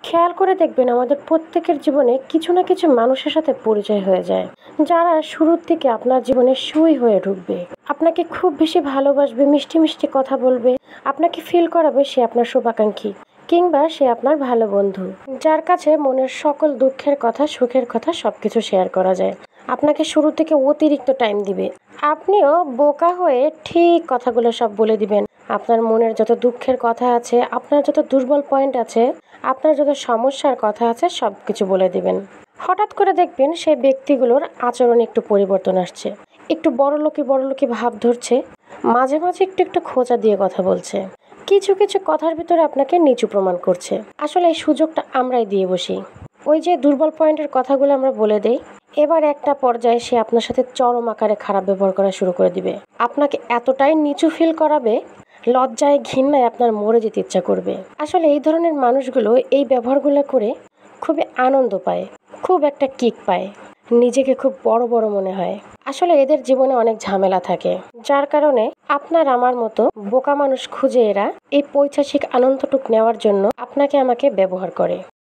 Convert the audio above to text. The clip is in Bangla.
খেয়াল করে দেখবেন আমাদের প্রত্যেকের জীবনে কিছু না কিছু মানুষের সাথে পরিচয় হয়ে যায়, যারা শুরুর থেকে আপনার জীবনে সই হয়ে ঢুকবে, আপনাকে খুব বেশি ভালোবাসবে, মিষ্টি মিষ্টি কথা বলবে, আপনাকে ফিল করাবে সে আপনার শুভাকাঙ্ক্ষী কিংবা সে আপনার ভালো বন্ধু, যার কাছে মনের সকল দুঃখের কথা সুখের কথা সবকিছু শেয়ার করা যায়। আপনাকে শুরু থেকে অতিরিক্ত টাইম দিবে, আপনিও বোকা হয়ে ঠিক কথাগুলো সব বলে দিবেন। আপনার মনের যত দুঃখের কথা আছে, আপনার যত দুর্বল পয়েন্ট আছে, আপনার যত সমস্যার কথা আছে সব কিছু বলে দিবেন। হঠাৎ করে দেখবেন সেই ব্যক্তিগুলোর আচরণে একটু পরিবর্তন আসছে, একটু বড়লোকি ভাব ধরছে, মাঝে মাঝে একটু একটু খোঁচা দিয়ে কথা বলছে, কিছু কিছু কথার ভিতরে আপনাকে নিচু প্রমাণ করছে। আসলে এই সুযোগটা আমরাই দিয়ে বসি। ওই যে দুর্বল পয়েন্টের কথাগুলো আমরা বলে দেই, এবার একটা পর্যায়ে সে আপনার সাথে চরম আকারে খারাপ ব্যবহার করা শুরু করে দিবে, আপনাকে এতটাই নিচু ফিল করাবে, লজ্জায় ঘৃণায় আপনার মরে যেতে ইচ্ছা করবে। আসলে এই ধরনের মানুষগুলো এই ব্যবহারগুলো করে খুবই আনন্দ পায়, খুব একটা কিক পায়, নিজেকে খুব বড় বড় মনে হয়। আসলে এদের জীবনে অনেক ঝামেলা থাকে, যার কারণে আপনার আমার মতো বোকা মানুষ খুঁজে এরা এই পৈশাচিক আনন্দটুক নেওয়ার জন্য আপনাকে আমাকে ব্যবহার করে।